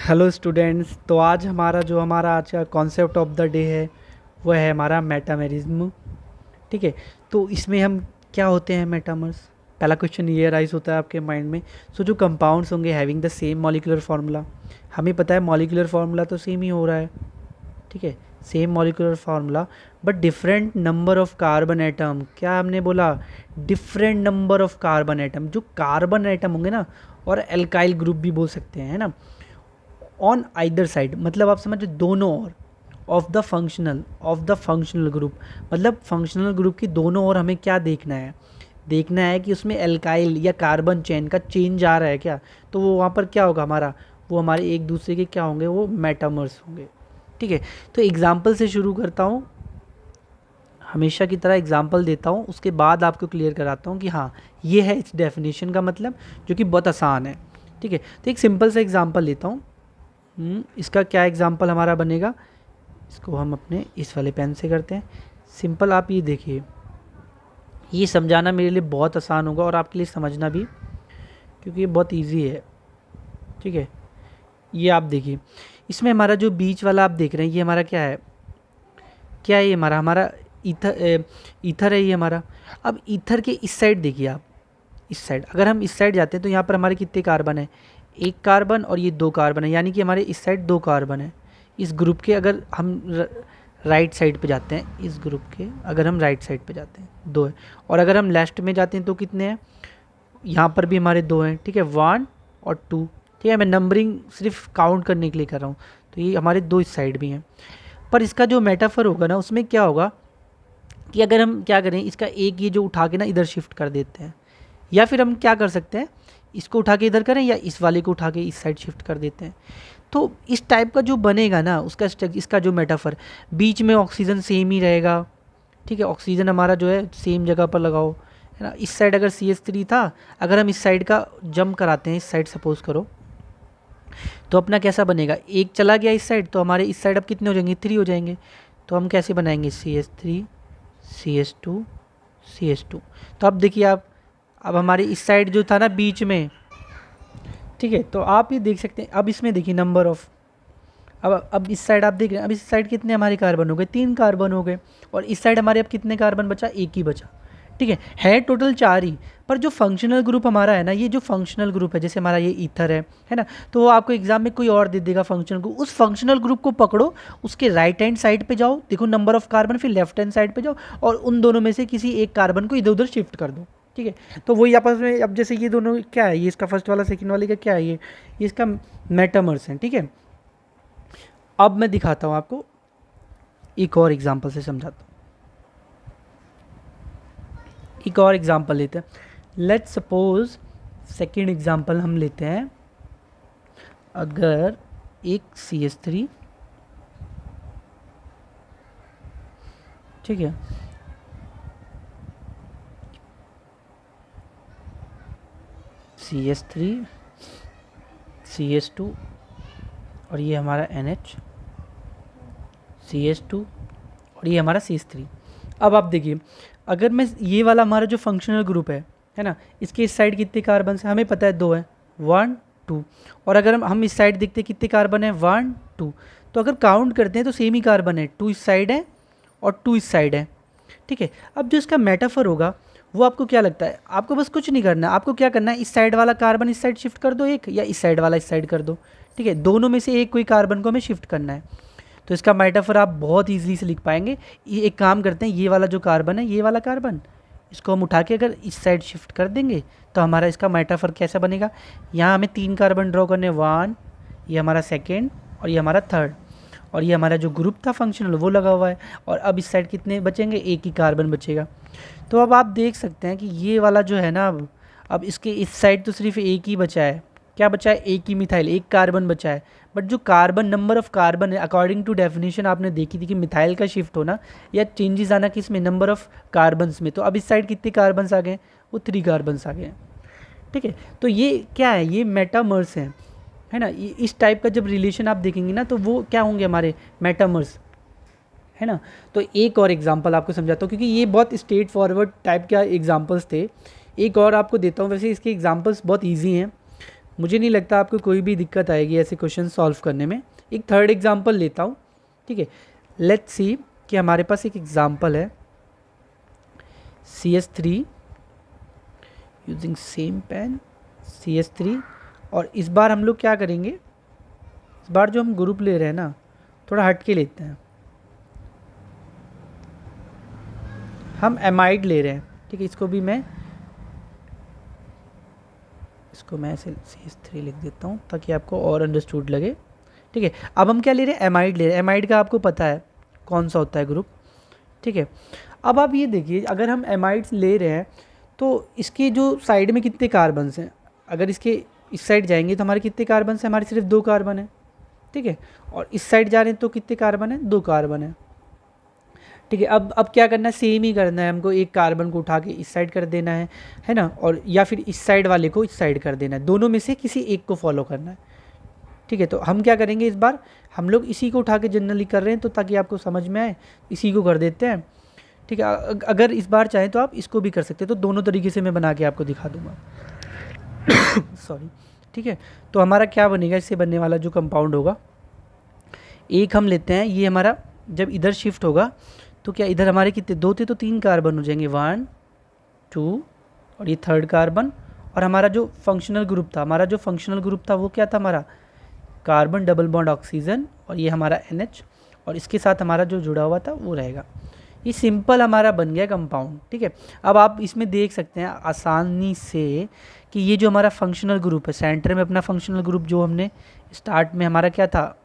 Hello students. तो हमारा आज का कॉन्सेप्ट ऑफ द डे है वो है हमारा मेटामेरिज्म। ठीक है। तो इसमें हम क्या होते हैं मेटामर्स। पहला क्वेश्चन ये राइज होता है आपके माइंड में। सो जो कंपाउंड्स होंगे having the same molecular formula, हमें पता है मॉलिक्यूलर फार्मूला तो सेम ही हो रहा है। ठीक है, same molecular formula but different number of carbon atom. क्या हमने बोला? Different number of carbon atom. जो कार्बन एटम होंगे ना, और एल्काइल ग्रुप भी बोल सकते हैं, है ना, ऑन आइदर साइड, मतलब आप समझो दोनों ओर ऑफ द फंक्शनल ग्रुप। मतलब फंक्शनल ग्रुप की दोनों ओर हमें क्या देखना है? देखना है कि उसमें एल्काइल या कार्बन चेन का चेंज आ रहा है क्या। तो वो वहाँ पर क्या होगा हमारा, वो हमारे एक दूसरे के क्या होंगे, वो मेटामर्स होंगे। ठीक है। तो एग्जाम्पल से शुरू करता हूँ, हमेशा की तरह एग्जाम्पल देता हूँ, उसके बाद आपको क्लियर कराता हूँ कि हाँ ये है इस डेफिनेशन का मतलब, जो कि बहुत आसान है। ठीक है। तो एक सिंपल सा एग्जाम्पल लेता हूँ। इसका क्या एग्जाम्पल हमारा बनेगा, इसको हम अपने इस वाले पेन से करते हैं। सिंपल आप ये देखिए, ये समझाना मेरे लिए बहुत आसान होगा और आपके लिए समझना भी, क्योंकि ये बहुत इजी है। ठीक है। ये आप देखिए, इसमें हमारा जो बीच वाला आप देख रहे हैं, ये हमारा क्या है, क्या है ये हमारा हमारा ईथर है ये हमारा। अब ईथर के इस साइड देखिए आप, इस साइड अगर हम इस साइड जाते हैं तो यहाँ पर हमारे कितने कार्बन है? एक कार्बन, और ये दो कार्बन है, यानी कि हमारे इस साइड दो कार्बन है। इस ग्रुप के अगर हम राइट साइड पे जाते हैं, इस ग्रुप के अगर हम राइट साइड पे जाते हैं दो है, और अगर हम लेफ्ट में जाते हैं तो कितने हैं? यहाँ पर भी हमारे दो हैं। ठीक है, 1 और 2। ठीक है, मैं नंबरिंग सिर्फ काउंट करने के लिए कर रहा हूँ। तो ये हमारे दो इस साइड भी हैं। पर इसका जो मेटाफर होगा ना, उसमें क्या होगा कि अगर हम क्या करें, इसका एक ये जो उठा के ना इधर शिफ्ट कर देते हैं, या फिर हम क्या कर सकते हैं, इसको उठा के इधर करें या इस वाले को उठा के इस साइड शिफ्ट कर देते हैं। तो इस टाइप का जो बनेगा ना, उसका इसका जो मेटाफर, बीच में ऑक्सीजन सेम ही रहेगा। ठीक है, ऑक्सीजन हमारा जो है सेम जगह पर लगाओ, है ना। इस साइड अगर CH3 था, अगर हम इस साइड का जंप कराते हैं, इस साइड सपोज करो, तो अपना कैसा बनेगा, एक चला गया इस साइड, तो हमारे इस साइड अब कितने हो जाएंगे, 3 हो जाएंगे। तो हम कैसे बनाएंगे, CH3 CH2 CH2। तो अब देखिए आप, अब हमारे इस साइड जो था ना बीच में, ठीक है, तो आप ये देख सकते हैं। अब इसमें देखिए नंबर ऑफ, अब इस साइड आप देख रहे हैं, अब इस साइड कितने हमारे कार्बन हो गए, 3 कार्बन हो गए, और इस साइड हमारे अब कितने कार्बन बचा, एक ही बचा। ठीक है टोटल 4 ही। पर जो फंक्शनल ग्रुप हमारा है ना, ये जो फंक्शनल ग्रुप है, जैसे हमारा ये ईथर है ना, तो वो आपको एग्जाम में कोई और दे देगा फंक्शनल ग्रुप। उस फंक्शनल ग्रुप को पकड़ो, उसके राइट हैंड साइड पे जाओ, देखो नंबर ऑफ कार्बन, फिर लेफ्ट हैंड साइड पे जाओ, और उन दोनों में से किसी एक कार्बन को इधर उधर शिफ्ट कर दो। ठीक है, तो वही आपस में, अब जैसे ये दोनों क्या है, ये इसका फर्स्ट वाला सेकंड वाले का क्या है, ये इसका मेटामर्स है। ठीक है, अब मैं दिखाता हूँ आपको, एक और एग्जांपल से समझाता हूँ। एक और एग्जांपल लेते हैं। लेट्स सपोज, सेकेंड एग्जांपल हम लेते हैं। अगर एक CH3, ठीक है, CH3 CH2, और ये हमारा NH CH2, और ये हमारा CH3। अब आप देखिए, अगर मैं ये वाला हमारा जो फंक्शनल ग्रुप है ना, इसके इस साइड कितने कार्बन है हमें पता है, 2 है, 1 2। और अगर हम इस साइड देखते हैं कितने कार्बन है, 1 2। तो अगर काउंट करते हैं तो सेम ही कार्बन है, 2 इस साइड है और 2 इस साइड है। ठीक है, अब जो इसका मेटाफर होगा, वो आपको क्या लगता है, आपको बस कुछ नहीं करना है, आपको क्या करना है, इस साइड वाला कार्बन इस साइड शिफ्ट कर दो एक, या इस साइड वाला इस साइड कर दो। ठीक है, दोनों में से एक कोई कार्बन को हमें शिफ्ट करना है। तो इसका मेटाफर आप बहुत ईजिली से लिख पाएंगे। ये एक काम करते हैं, ये वाला जो कार्बन है, ये वाला कार्बन, इसको हम उठा के अगर इस साइड शिफ्ट कर देंगे, तो हमारा इसका मेटाफर कैसा बनेगा, यहाँ हमें 3 कार्बन ड्रॉ करने, 1, ये हमारा सेकेंड, और ये हमारा थर्ड, और ये हमारा जो ग्रुप था फंक्शनल वो लगा हुआ है। और अब इस साइड कितने बचेंगे, एक ही कार्बन बचेगा। तो अब आप देख सकते हैं कि ये वाला जो है ना, अब इसके इस साइड तो सिर्फ एक ही बचा है, क्या बचा है, एक ही मिथाइल, एक कार्बन बचा है। बट जो कार्बन, नंबर ऑफ कार्बन है, अकॉर्डिंग टू डेफिनेशन आपने देखी थी कि मिथाइल का शिफ्ट होना या चेंजेस आना किस में, नंबर ऑफ कार्बन्स में। तो अब इस साइड कितने कार्बन्स आ गए, वो 3 कार्बन्स आ गए हैं। ठीक है, तो ये क्या है, ये मेटामर्स हैं, है ना। इस टाइप का जब रिलेशन आप देखेंगे ना, तो वो क्या होंगे, हमारे मेटामर्स, है ना। तो एक और एग्जांपल आपको समझाता हूँ, क्योंकि ये बहुत स्ट्रेट फॉरवर्ड टाइप के एग्जांपल्स थे। एक और आपको देता हूँ, वैसे इसके एग्जांपल्स बहुत इजी हैं, मुझे नहीं लगता आपको कोई भी दिक्कत आएगी ऐसे क्वेश्चन सॉल्व करने में। एक थर्ड एग्जांपल लेता हूँ, ठीक है। लेट्स सी कि हमारे पास एक एग्जांपल है CS3 using same pen CS3, और इस बार हम लोग क्या करेंगे, इस बार जो हम ग्रुप ले रहे हैं ना थोड़ा हट के लेते हैं, हम एमाइड ले रहे हैं, ठीक है। इसको मैं ऐसे CS3 लिख देता हूँ ताकि आपको और अंडरस्टूड लगे, ठीक है। अब हम क्या ले रहे हैं, एमाइड ले रहे हैं। एमाइड का आपको पता है कौन सा होता है ग्रुप, ठीक है। अब आप ये देखिए, अगर हम एमाइड्स ले रहे हैं तो इसके जो साइड में कितने कार्बन्स हैं, अगर इसके इस साइड जाएंगे तो हमारे कितने कार्बन्स हैं, हमारे सिर्फ 2 कार्बन है, ठीक है। और इस साइड जा रहे हैं तो कितने कार्बन है, 2 कार्बन है, ठीक है। अब क्या करना है, सेम ही करना है हमको, एक कार्बन को उठा के इस साइड कर देना है ना, और या फिर इस साइड वाले को इस साइड कर देना है, दोनों में से किसी एक को फॉलो करना है, ठीक है। तो हम क्या करेंगे, इस बार हम लोग इसी को उठा के जनरली कर रहे हैं तो ताकि आपको समझ में आए इसी को कर देते हैं, ठीक है। अगर इस बार चाहें तो आप इसको भी कर सकते हैं, तो दोनों तरीके से मैं बना के आपको दिखा दूंगा सॉरी, ठीक है। तो हमारा क्या बनेगा, इससे बनने वाला जो कंपाउंड होगा, एक हम लेते हैं, ये हमारा जब इधर शिफ्ट होगा तो क्या इधर हमारे कितने, 2 थे तो 3 कार्बन हो जाएंगे, 1 2, और ये थर्ड कार्बन। और हमारा जो फंक्शनल ग्रुप था वो क्या था, हमारा कार्बन डबल बॉन्ड ऑक्सीजन, और ये हमारा NH, और इसके साथ हमारा जो जुड़ा हुआ था वो रहेगा। ये सिंपल हमारा बन गया कंपाउंड, ठीक है। अब आप इसमें देख सकते हैं आसानी से कि ये जो हमारा फंक्शनल ग्रुप है, सेंटर में अपना फंक्शनल ग्रुप जो हमने स्टार्ट में हमारा क्या था,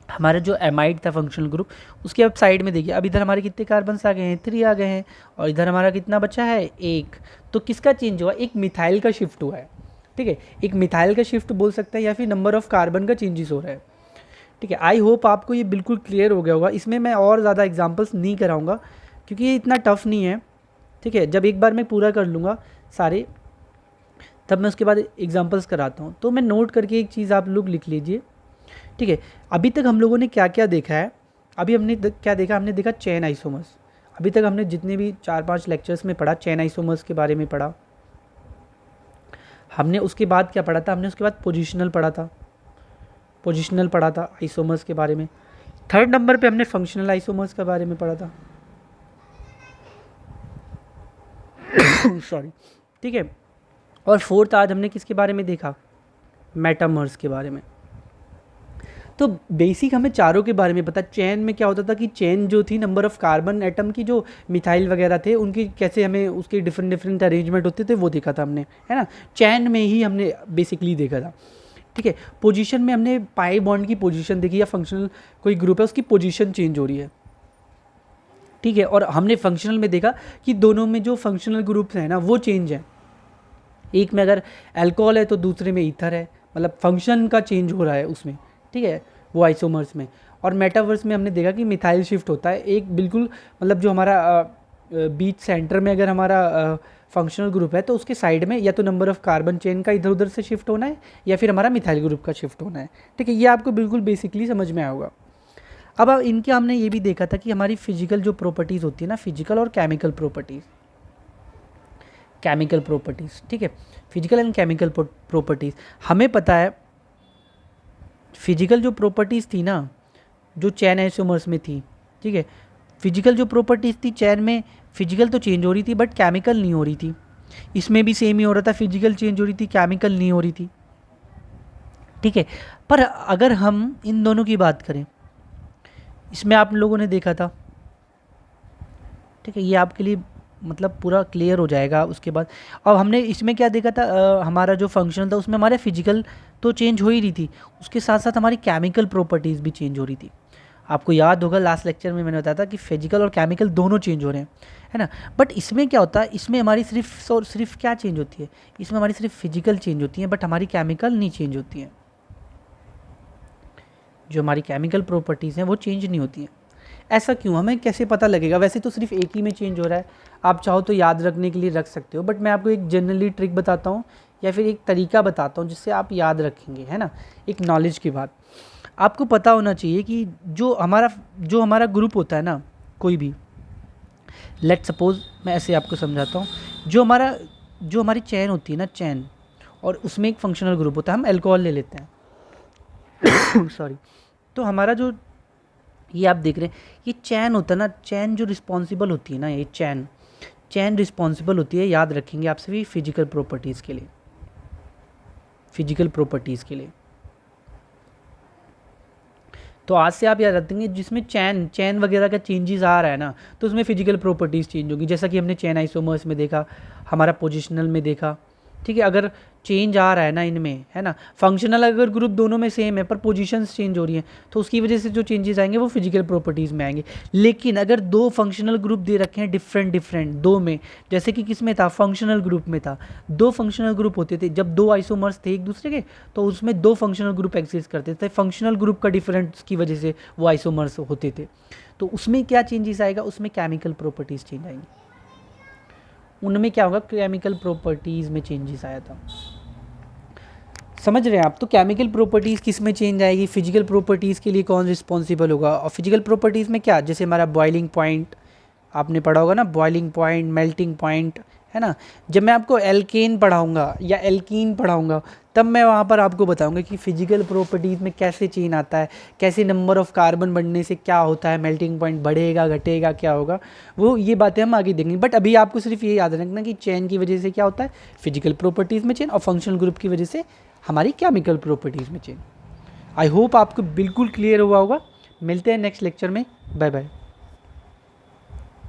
हमारा जो एमाइड था फंक्शनल ग्रुप, उसके अब साइड में देखिए, अब इधर हमारे कितने कार्बन्स आ गए हैं, 3 आ गए हैं, और इधर हमारा कितना बचा है, 1। तो किसका चेंज हुआ, एक मिथाइल का शिफ्ट हुआ है, ठीक है। एक मिथाइल का शिफ्ट बोल सकते हैं, या फिर नंबर ऑफ कार्बन का चेंजेस हो रहा है, ठीक है। आई होप आपको ये बिल्कुल क्लियर हो गया होगा। इसमें मैं और ज़्यादा एग्जांपल्स नहीं कराऊंगा क्योंकि ये इतना टफ नहीं है, ठीक है। जब एक बार मैं पूरा कर लूँगा सारे, तब मैं उसके बाद एग्जांपल्स कराता हूँ। तो मैं नोट करके एक चीज़ आप लोग लिख लीजिए, ठीक है। अभी तक हम लोगों ने क्या क्या देखा है, अभी हमने क्या देखा, हमने देखा चेन आइसोमर्स। अभी तक हमने जितने भी 4-5 लेक्चर्स में पढ़ा, चेन आइसोमर्स के बारे में पढ़ा हमने। उसके बाद क्या पढ़ा था, हमने उसके बाद पोजिशनल पढ़ा था आइसोमर्स के बारे में। थर्ड नंबर पे हमने फंक्शनल आइसोमर्स के बारे में पढ़ा था सॉरी, ठीक है। और फोर्थ आज हमने किसके बारे में देखा, मेटामर्स के बारे में। तो बेसिक हमें चारों के बारे में पता। चेन में क्या होता था कि चेन जो थी, नंबर ऑफ कार्बन एटम की जो मिथाइल वगैरह थे उनकी कैसे हमें उसके डिफरेंट अरेंजमेंट होते थे वो देखा था हमने, है ना। चेन में ही हमने बेसिकली देखा था, ठीक है। पोजीशन में हमने पाई बॉन्ड की पोजीशन देखी, या फंक्शनल कोई ग्रुप है उसकी पोजीशन चेंज हो रही है, ठीक है। और हमने फंक्शनल में देखा कि दोनों में जो फंक्शनल ग्रुप्स हैं ना वो चेंज है। एक में अगर अल्कोहल है तो दूसरे में ईथर है, मतलब फंक्शन का चेंज हो रहा है उसमें, ठीक है, वो आइसोमर्स में। और मेटावर्स में हमने देखा कि मिथाइल शिफ्ट होता है, एक बिल्कुल मतलब जो हमारा बीच सेंटर में अगर हमारा फंक्शनल ग्रुप है तो उसके साइड में या तो नंबर ऑफ कार्बन चेन का इधर उधर से शिफ्ट होना है, या फिर हमारा मिथाइल ग्रुप का शिफ्ट होना है, ठीक है। ये आपको बिल्कुल बेसिकली समझ में आया होगा। अब इनके हमने ये भी देखा था कि हमारी फिजिकल जो प्रॉपर्टीज़ होती है ना, फिजिकल और केमिकल प्रॉपर्टीज़, ठीक है। फिजिकल एंड केमिकल प्रॉपर्टीज़ हमें पता है। फिजिकल जो प्रॉपर्टीज़ थी ना, जो चैन आइसोमर्स में थी, ठीक है, फिजिकल जो प्रॉपर्टीज़ थी चैन में, फिजिकल तो चेंज हो रही थी बट केमिकल नहीं हो रही थी। इसमें भी सेम ही हो रहा था, फिजिकल चेंज हो रही थी, केमिकल नहीं हो रही थी, ठीक है। पर अगर हम इन दोनों की बात करें, इसमें आप लोगों ने देखा था, ठीक है, ये आपके लिए मतलब पूरा क्लियर हो जाएगा उसके बाद। अब हमने इसमें क्या देखा था, हमारा जो फंक्शन था उसमें हमारे फिजिकल तो चेंज हो ही रही थी, उसके साथ साथ हमारी केमिकल प्रॉपर्टीज़ भी चेंज हो रही थी। आपको याद होगा लास्ट लेक्चर में मैंने बताया था कि फिजिकल और केमिकल दोनों चेंज हो रहे हैं, है ना। बट इसमें क्या होता है, इसमें हमारी सिर्फ क्या चेंज होती है, इसमें हमारी सिर्फ फिजिकल चेंज होती है, बट हमारी केमिकल नहीं चेंज होती हैं। जो हमारी केमिकल प्रॉपर्टीज़ हैं वो चेंज नहीं होती हैं। ऐसा क्यों, हमें कैसे पता लगेगा। वैसे तो सिर्फ एक ही में चेंज हो रहा है, आप चाहो तो याद रखने के लिए रख सकते हो, बट मैं आपको एक जनरली ट्रिक बताता हूँ या फिर एक तरीका बताता हूँ जिससे आप याद रखेंगे, है ना। एक नॉलेज की बात आपको पता होना चाहिए कि जो हमारा ग्रुप होता है ना, कोई भी, लेट सपोज मैं ऐसे आपको समझाता हूँ, जो हमारी चैन होती है ना, चैन, और उसमें एक फंक्शनल ग्रुप होता है, हम अल्कोहल ले लेते हैं सॉरी। तो हमारा जो ये आप देख रहे हैं ये चैन होता है ना, चैन जो रिस्पॉन्सिबल होती है ना, ये चैन रिस्पॉन्सिबल होती है, याद रखेंगे आप सभी, फिजिकल प्रॉपर्टीज़ के लिए, फिजिकल प्रॉपर्टीज़ के लिए। तो आज से आप याद रखेंगे जिसमें चैन वगैरह का चेंजेस आ रहा है ना, तो उसमें फिजिकल प्रॉपर्टीज़ चेंज होगी, जैसा कि हमने चैन आइसोमर्स में देखा, हमारा पोजिशनल में देखा, ठीक है। अगर चेंज आ रहा है ना इनमें, है ना, फंक्शनल अगर ग्रुप दोनों में सेम है पर पोजीशंस चेंज हो रही हैं, तो उसकी वजह से जो चेंजेस आएंगे वो फिजिकल प्रॉपर्टीज़ में आएंगे। लेकिन अगर दो फंक्शनल ग्रुप दे रखे हैं डिफरेंट दो में, जैसे कि किस में था, फंक्शनल ग्रुप में था, दो फंक्शनल ग्रुप होते थे जब दो आइसोमर्स थे एक दूसरे के, तो उसमें दो फंक्शनल ग्रुप एग्जिस्ट करते थे, फंक्शनल ग्रुप का डिफरेंस की वजह से वो आइसोमर्स होते थे। तो उसमें क्या चेंजेस आएगा, उसमें केमिकल प्रॉपर्टीज़ चेंज आएंगी, उनमें क्या होगा, केमिकल प्रॉपर्टीज़ में चेंजेस आया था। समझ रहे हैं आप? तो केमिकल प्रॉपर्टीज़ किस में चेंज आएगी, फिजिकल प्रॉपर्टीज़ के लिए कौन रिस्पॉन्सिबल होगा, और फिजिकल प्रॉपर्टीज़ में क्या, जैसे हमारा बॉइलिंग पॉइंट आपने पढ़ा होगा ना, बॉइलिंग पॉइंट, मेल्टिंग पॉइंट, है ना। जब मैं आपको एल्केन पढ़ाऊंगा या एल्कीन पढ़ाऊंगा तब मैं वहाँ पर आपको बताऊंगा कि फिजिकल प्रॉपर्टीज़ में कैसे चेंज आता है, कैसे नंबर ऑफ़ कार्बन बढ़ने से क्या होता है, मेल्टिंग पॉइंट बढ़ेगा घटेगा क्या होगा, वो ये बातें हम आगे देखेंगे। बट अभी आपको सिर्फ ये याद रखना कि चेन की वजह से क्या होता है, फिजिकल प्रॉपर्टीज़ में चेंज, और फंक्शनल ग्रुप की वजह से हमारी केमिकल प्रॉपर्टीज़ में चेंज। आई होप आपको बिल्कुल क्लियर हुआ होगा। मिलते हैं नेक्स्ट लेक्चर में, बाय बाय।